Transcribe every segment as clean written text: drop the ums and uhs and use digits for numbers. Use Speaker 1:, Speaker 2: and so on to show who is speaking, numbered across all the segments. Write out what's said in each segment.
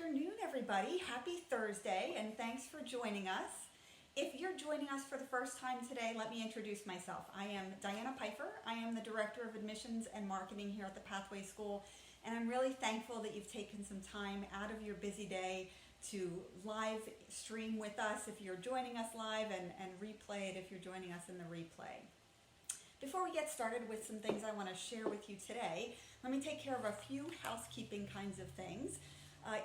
Speaker 1: afternoon, everybody. Happy Thursday, and thanks for joining us. If you're joining us for the first time today, let me introduce myself. I am Diana Pfeiffer. I am the Director of Admissions and Marketing here at the Pathway School, and I'm really thankful that you've taken some time out of your busy day to live stream with us if you're joining us live, and replay it if you're joining us in the replay. Before we get started with some things I want to share with you today, let me take care of a few housekeeping kinds of things.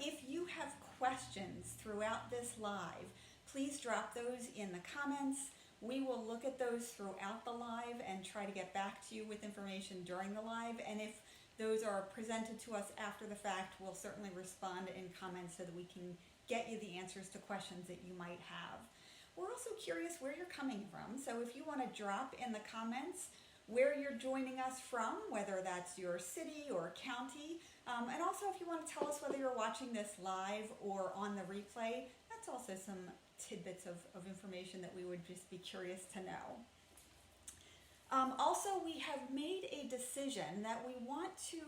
Speaker 1: If you have questions throughout this live, please drop those in the comments. We will look at those throughout the live and try to get back to you with information during the live. And if those are presented to us after the fact, we'll certainly respond in comments so that we can get you the answers to questions that you might have. We're also curious where you're coming from. So if you want to drop in the comments where you're joining us from, whether that's your city or county, and also if you want to tell us whether you're watching this live or on the replay, that's also some tidbits of information that we would just be curious to know. Also, we have made a decision that we want to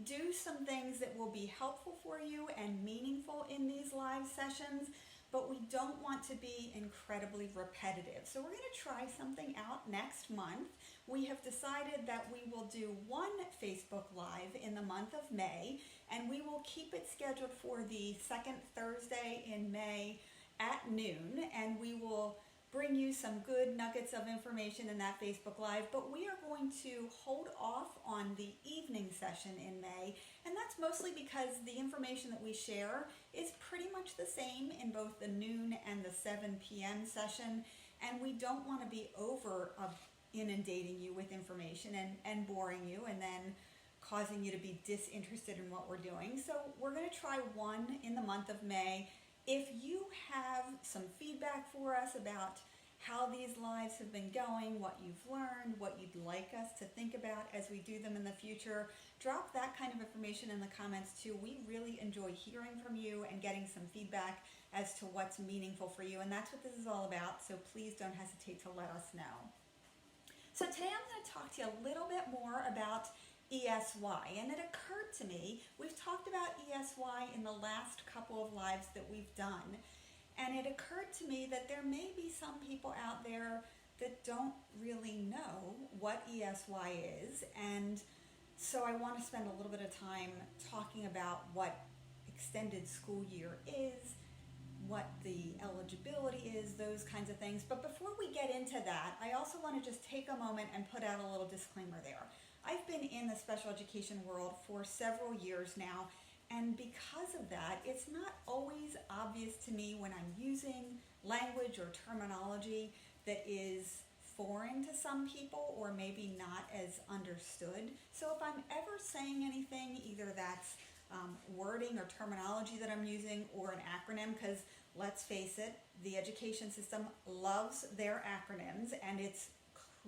Speaker 1: do some things that will be helpful for you and meaningful in these live sessions, but we don't want to be incredibly repetitive. So we're going to try something out next month. We have decided that we will do one Facebook Live in the month of May, and we will keep it scheduled for the second Thursday in May at noon, and we will bring you some good nuggets of information in that Facebook Live, but we are going to hold off on the evening session in May, and that's mostly because the information that we share is pretty much the same in both the noon and the 7 p.m. session, and we don't want to be inundating you with information and boring you and then causing you to be disinterested in what we're doing. So we're going to try one in the month of May. If you have some feedback for us about how these lives have been going, what you've learned, what you'd like us to think about as we do them in the future, drop that kind of information in the comments too. We really enjoy hearing from you and getting some feedback as to what's meaningful for you, and that's what this is all about, so please don't hesitate to let us know. So today I'm going to talk to you a little bit more about ESY, and it occurred to me, we've talked about ESY in the last couple of lives that we've done, and it occurred to me that there may be some people out there that don't really know what ESY is, and so I want to spend a little bit of time talking about what extended school year is, what the eligibility is, those kinds of things. But before we get into that, I also want to just take a moment and put out a little disclaimer there. I've been in the special education world for several years now, and because of that, it's not always obvious to me when I'm using language or terminology that is foreign to some people or maybe not as understood. So if I'm ever saying anything, either that's wording or terminology that I'm using or an acronym, because let's face it, the education system loves their acronyms, and it's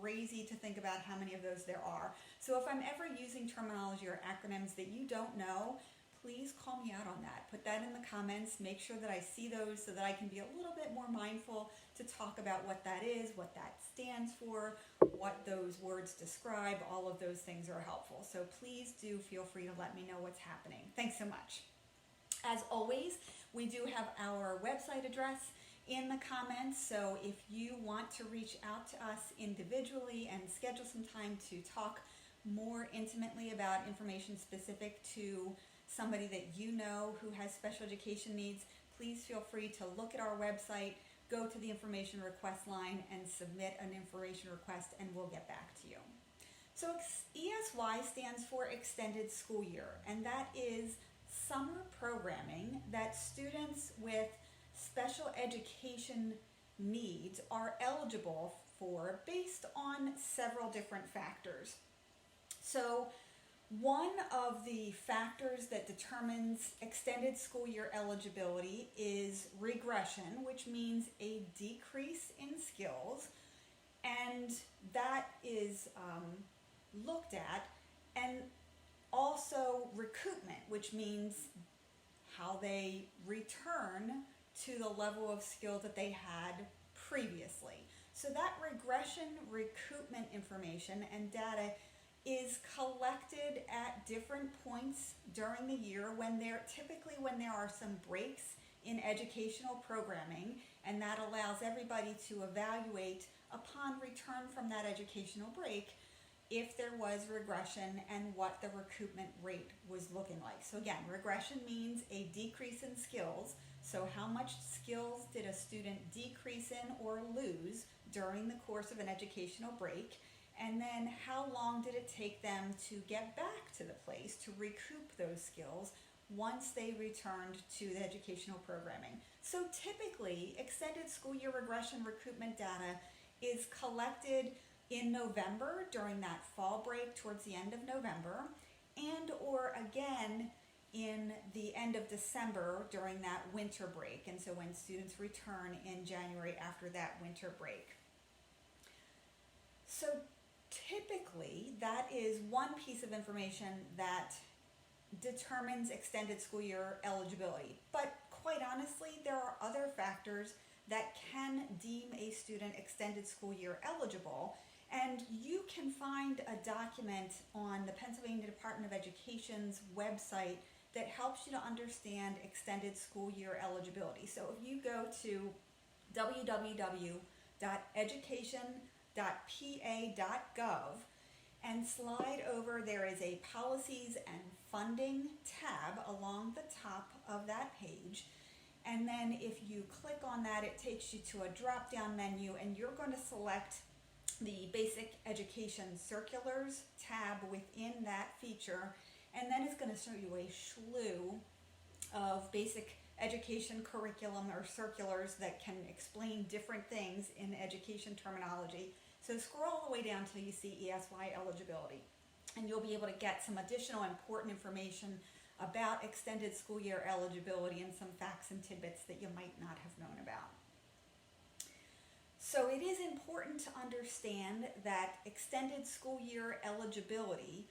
Speaker 1: crazy to think about how many of those there are. So if I'm ever using terminology or acronyms that you don't know, please call me out on that. Put that in the comments. Make sure that I see those so that I can be a little bit more mindful to talk about what that is, what that stands for, what those words describe. All of those things are helpful. So please do feel free to let me know what's happening. Thanks so much. As always, we do have our website address in the comments, so if you want to reach out to us individually and schedule some time to talk more intimately about information specific to somebody that you know who has special education needs, please feel free to look at our website, go to the information request line and submit an information request, and we'll get back to you. So ESY stands for Extended School Year, and that is summer programming that students with special education needs are eligible for based on several different factors. So one of the factors that determines extended school year eligibility is regression, which means a decrease in skills, and that is looked at, and also recoupment, which means how they return to the level of skill that they had previously. So that regression recoupment information and data is collected at different points during the year typically when there are some breaks in educational programming, and that allows everybody to evaluate upon return from that educational break if there was regression and what the recoupment rate was looking like. So again, regression means a decrease in skills. So how much skills did a student decrease in or lose during the course of an educational break? And then how long did it take them to get back to the place to recoup those skills once they returned to the educational programming? So typically, extended school year regression recoupment data is collected in November during that fall break towards the end of November, and or again in the end of December during that winter break, and so when students return in January after that winter break. So typically that is one piece of information that determines extended school year eligibility, but quite honestly there are other factors that can deem a student extended school year eligible. And you can find a document on the Pennsylvania Department of Education's website that helps you to understand extended school year eligibility. So if you go to www.education.pa.gov and slide over, there is a policies and funding tab along the top of that page. And then if you click on that, it takes you to a drop-down menu, and you're going to select the Basic Education Circulars tab within that feature, and then it's going to show you a slew of basic education curriculum or circulars that can explain different things in education terminology. So scroll all the way down till you see ESY eligibility, and you'll be able to get some additional important information about extended school year eligibility and some facts and tidbits that you might not have known about. So it is important to understand that extended school year eligibility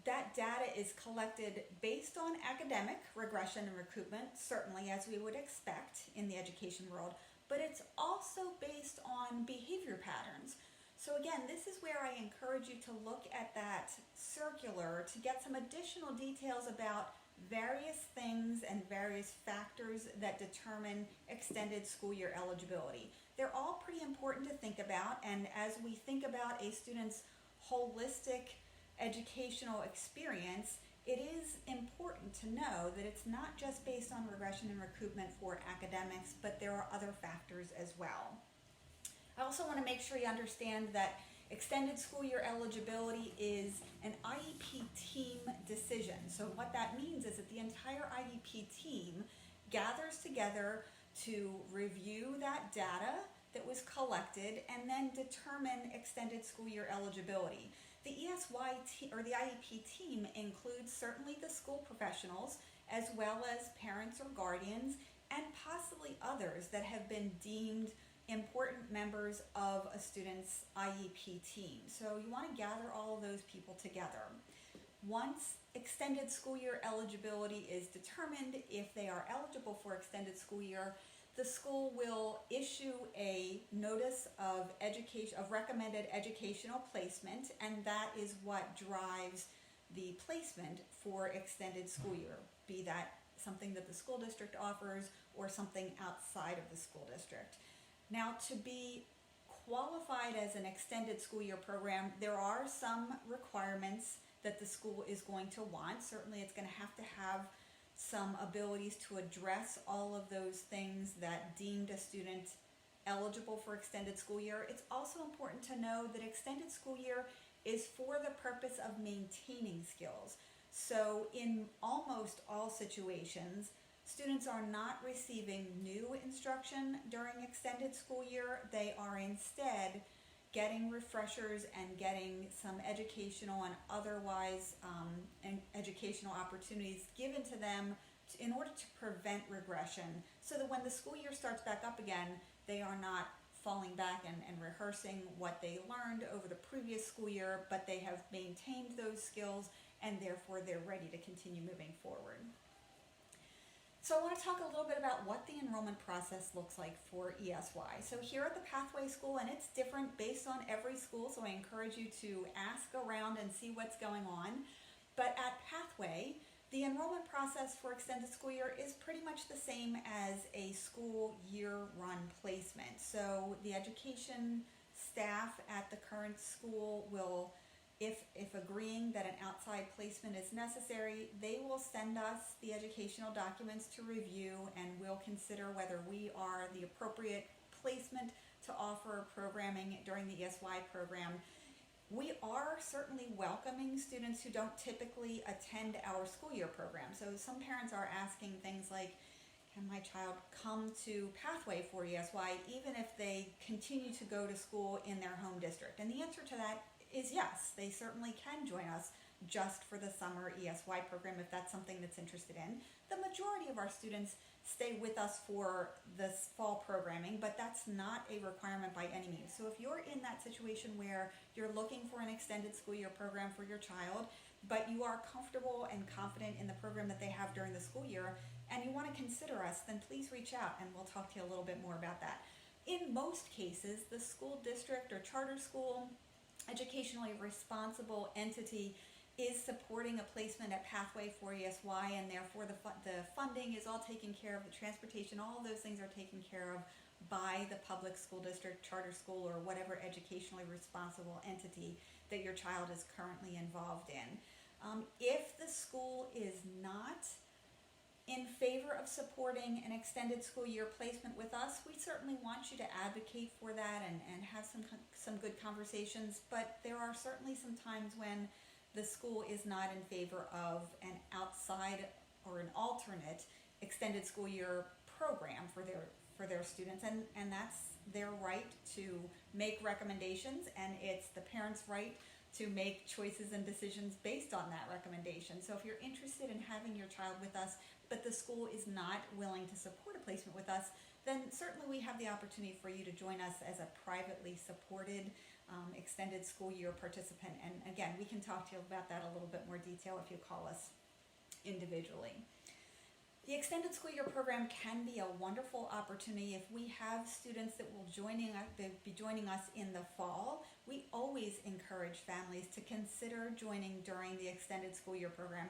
Speaker 1: that data is collected based on academic regression and recoupment, certainly as we would expect in the education world, but it's also based on behavior patterns. So again, this is where I encourage you to look at that circular to get some additional details about various things and various factors that determine extended school year eligibility. They're all pretty important to think about, and as we think about a student's holistic educational experience, it is important to know that it's not just based on regression and recoupment for academics, but there are other factors as well. I also want to make sure you understand that extended school year eligibility is an IEP team decision. So what that means is that the entire IEP team gathers together to review that data that was collected and then determine extended school year eligibility. The the IEP team includes certainly the school professionals as well as parents or guardians and possibly others that have been deemed important members of a student's IEP team. So you want to gather all of those people together. Once extended school year eligibility is determined, if they are eligible for extended school year, the school will issue a notice of recommended educational placement, and that is what drives the placement for extended school year, be that something that the school district offers or something outside of the school district. Now, to be qualified as an extended school year program, there are some requirements that the school is going to want. Certainly, it's going to have some abilities to address all of those things that deemed a student eligible for extended school year. It's also important to know that extended school year is for the purpose of maintaining skills. So in almost all situations, students are not receiving new instruction during extended school year. They are instead getting refreshers and getting some educational and otherwise educational opportunities given to them in order to prevent regression, so that when the school year starts back up again, they are not falling back and rehearsing what they learned over the previous school year, but they have maintained those skills and therefore they're ready to continue moving forward. So I want to talk a little bit about what the enrollment process looks like for ESY. So here at the Pathway School, and it's different based on every school, so I encourage you to ask around and see what's going on. But at Pathway, the enrollment process for extended school year is pretty much the same as a school year-run placement. So the education staff at the current school will, if agreeing that an outside placement is necessary, they will send us the educational documents to review, and we'll consider whether we are the appropriate placement to offer programming during the ESY program. We are certainly welcoming students who don't typically attend our school year program. So some parents are asking things like, can my child come to Pathway for ESY even if they continue to go to school in their home district? And the answer to that is yes, they certainly can join us just for the summer ESY program if that's something that's interested in. The majority of our students stay with us for this fall programming, but that's not a requirement by any means. So if you're in that situation where you're looking for an extended school year program for your child, but you are comfortable and confident in the program that they have during the school year, and you want to consider us, then please reach out and we'll talk to you a little bit more about that. In most cases, the school district or charter school, educationally responsible entity is supporting a placement at Pathway for ESY, and therefore the funding is all taken care of, the transportation, all of those things are taken care of by the public school district, charter school, or whatever educationally responsible entity that your child is currently involved in. If the school is not in favor of supporting an extended school year placement with us, we certainly want you to advocate for that and have some good conversations, but there are certainly some times when the school is not in favor of an outside or an alternate extended school year program for their students, and that's their right to make recommendations, and it's the parents' right to make choices and decisions based on that recommendation. So if you're interested in having your child with us, but the school is not willing to support a placement with us, then certainly we have the opportunity for you to join us as a privately supported extended school year participant. And again, we can talk to you about that a little bit more detail if you call us individually. The extended school year program can be a wonderful opportunity if we have students that will be joining us in the fall. We always encourage families to consider joining during the extended school year program.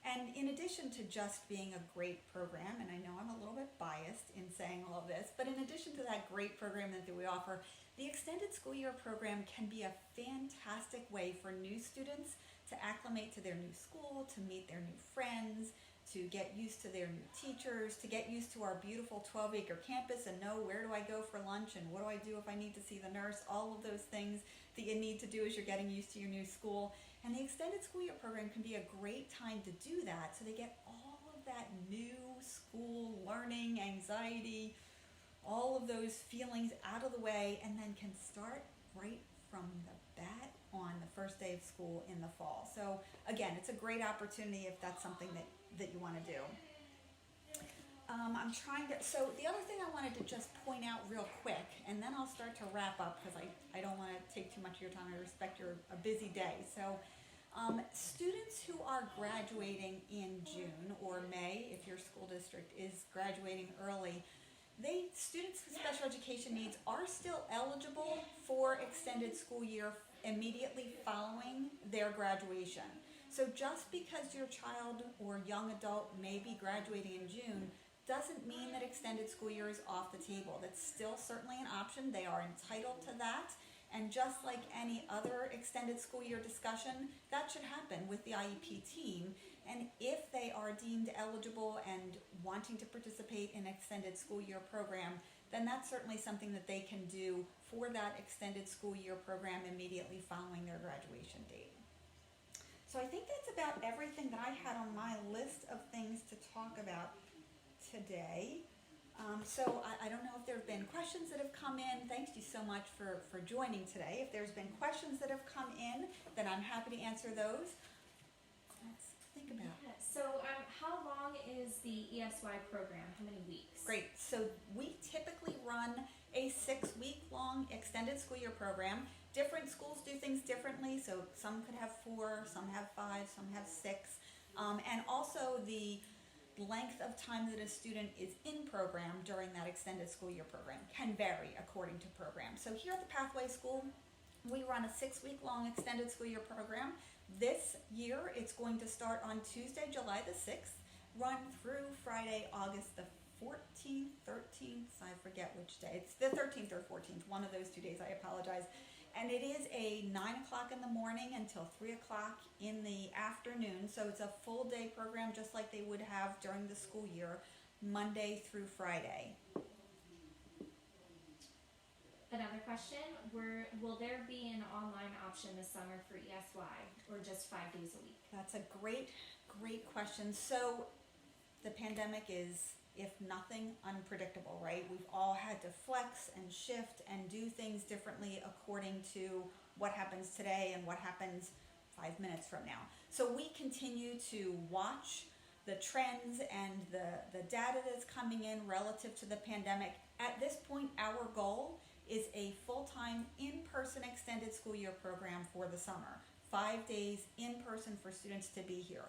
Speaker 1: And in addition to just being a great program, and I know I'm a little bit biased in saying all of this, but in addition to that great program that we offer, the extended school year program can be a fantastic way for new students to acclimate to their new school, to meet their new friends, to get used to their new teachers, to get used to our beautiful 12-acre campus and know where do I go for lunch and what do I do if I need to see the nurse, all of those things that you need to do as you're getting used to your new school. And the extended school year program can be a great time to do that, so they get all of that new school learning, anxiety, all of those feelings out of the way, and then can start right from the bat on the first day of school in the fall. So again, it's a great opportunity if that's something that you want to do. So the other thing I wanted to just point out real quick, and then I'll start to wrap up because I don't want to take too much of your time. I respect a busy day. So students who are graduating in June or May, if your school district is graduating early, students with special education needs are still eligible for extended school year immediately following their graduation. So just because your child or young adult may be graduating in June doesn't mean that extended school year is off the table. That's still certainly an option. They are entitled to that. And just like any other extended school year discussion, that should happen with the IEP team. And if they are deemed eligible and wanting to participate in extended school year program, then that's certainly something that they can do for that extended school year program immediately following their graduation date. So I think that's about everything that I had on my list of things to talk about today. So I don't know if there have been questions that have come in. Thank you so much for joining today. If there's been questions that have come in, then I'm happy to answer those. Let's think about it.
Speaker 2: Yeah. So how long is the ESY program? How many weeks?
Speaker 1: Great. So we typically run a 6-week-long extended school year program. Different schools do things differently. So some could have 4, some have 5, some have 6. And also the length of time that a student is in program during that extended school year program can vary according to program. So here at the Pathway School, we run a 6-week-long extended school year program. This year, it's going to start on Tuesday, July the 6th, run through Friday, August the 14th, 13th, I forget which day. It's the 13th or 14th, one of those 2 days, I apologize. And it is a 9 o'clock in the morning until 3 o'clock in the afternoon. So it's a full day program just like they would have during the school year, Monday through Friday.
Speaker 2: Another question, will there be an online option this summer for ESY or just 5 days a week?
Speaker 1: That's a great question. So the pandemic is, if nothing, unpredictable, right? We've all had to flex and shift and do things differently according to what happens today and what happens 5 minutes from now. So we continue to watch the trends and the data that's coming in relative to the pandemic. At this point, our goal is a full-time in-person extended school year program for the summer. 5 days in person for students to be here.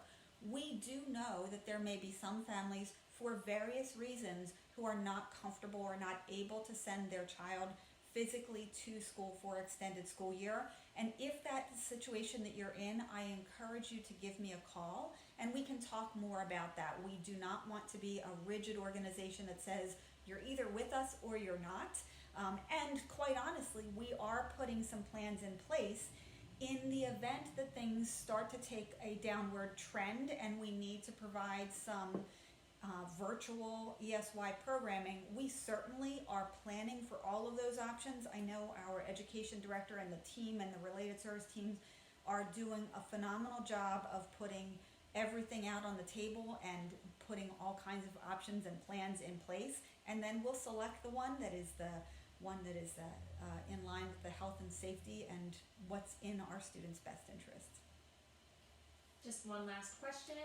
Speaker 1: We do know that there may be some families for various reasons who are not comfortable or not able to send their child physically to school for extended school year. And if that's the situation that you're in, I encourage you to give me a call and we can talk more about that. We do not want to be a rigid organization that says you're either with us or you're not. And quite honestly, we are putting some plans in place in the event that things start to take a downward trend and we need to provide some virtual ESY programming. We certainly are planning for all of those options. I know our education director and the team and the related service teams are doing a phenomenal job of putting everything out on the table and putting all kinds of options and plans in place. And then we'll select the one that is in line with the health and safety and what's in our students' best interest.
Speaker 2: Just one last question.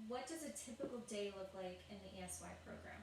Speaker 2: What does a typical day look like in the ESY program?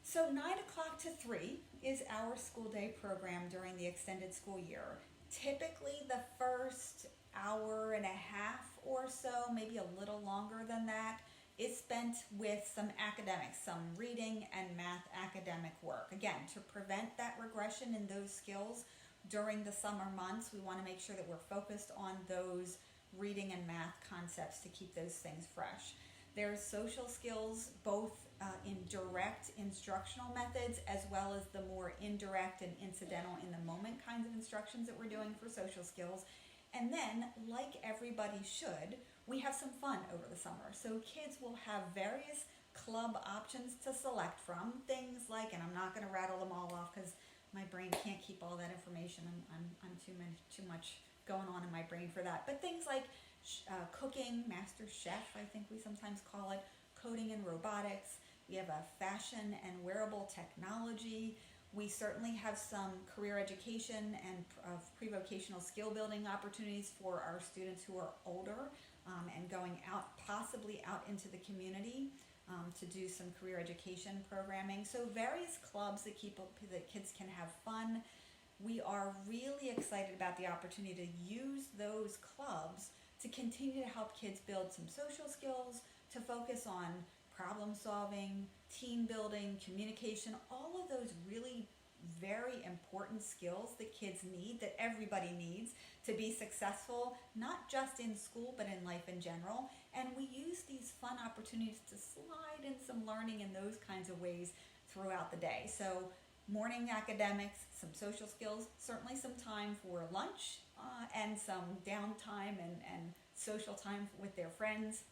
Speaker 1: So 9 o'clock to 3 is our school day program during the extended school year. Typically the first hour and a half or so, maybe a little longer than that, is spent with some academics, some reading and math academic work. Again, to prevent that regression in those skills during the summer months, we want to make sure that we're focused on those reading and math concepts to keep those things fresh. There's social skills, both in direct instructional methods as well as the more indirect and incidental in the moment kinds of instructions that we're doing for social skills. And then, like everybody should, we have some fun over the summer. So kids will have various club options to select from. Things like, and I'm not going to rattle them all off because my brain can't keep all that information. I'm too much going on in my brain for that. But things like cooking, Master Chef, I think we sometimes call it, coding and robotics. We have a fashion and wearable technology. We certainly have some career education and pre-vocational skill building opportunities for our students who are older and going out, possibly out into the community to do some career education programming. So various clubs that kids can have fun. We are really excited about the opportunity to use those clubs to continue to help kids build some social skills, to focus on problem solving, team building, communication, all of those really very important skills that kids need, that everybody needs to be successful, not just in school, but in life in general. And we use these fun opportunities to slide in some learning in those kinds of ways throughout the day. So morning academics, some social skills, certainly some time for lunch and some downtime and social time with their friends,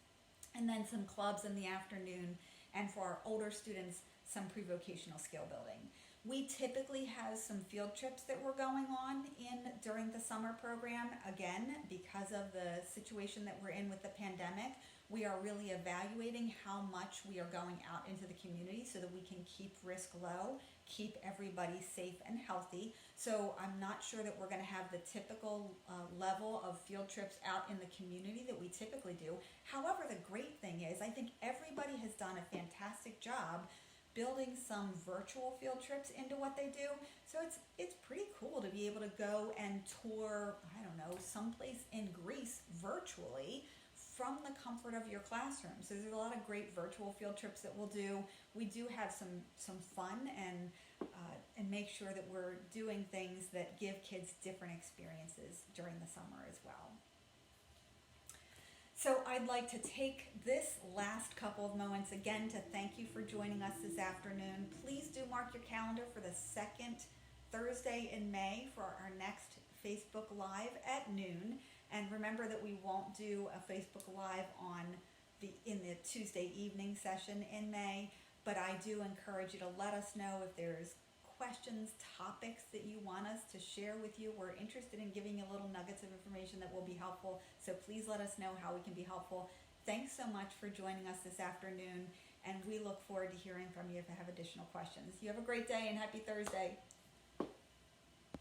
Speaker 1: and then some clubs in the afternoon, and for our older students, some pre-vocational skill building. We typically have some field trips that we're going on during the summer program. Again, because of the situation that we're in with the pandemic, we are really evaluating how much we are going out into the community so that we can keep risk low, keep everybody safe and healthy. So I'm not sure that we're going to have the typical level of field trips out in the community that we typically do. However, the great thing is I think everybody has done a fantastic job building some virtual field trips into what they do. So it's pretty cool to be able to go and tour, I don't know, someplace in Greece virtually from the comfort of your classroom. So there's a lot of great virtual field trips that we'll do. We do have some fun and make sure that we're doing things that give kids different experiences during the summer as well. So I'd like to take this last couple of moments again to thank you for joining us this afternoon. Please do mark your calendar for the second Thursday in May for our next Facebook Live at noon. And remember that we won't do a Facebook Live in the Tuesday evening session in May, but I do encourage you to let us know if there's questions, topics that you want us to share with you. We're interested in giving you little nuggets of information that will be helpful, so please let us know how we can be helpful. Thanks so much for joining us this afternoon, and we look forward to hearing from you if you have additional questions. You have a great day and happy Thursday.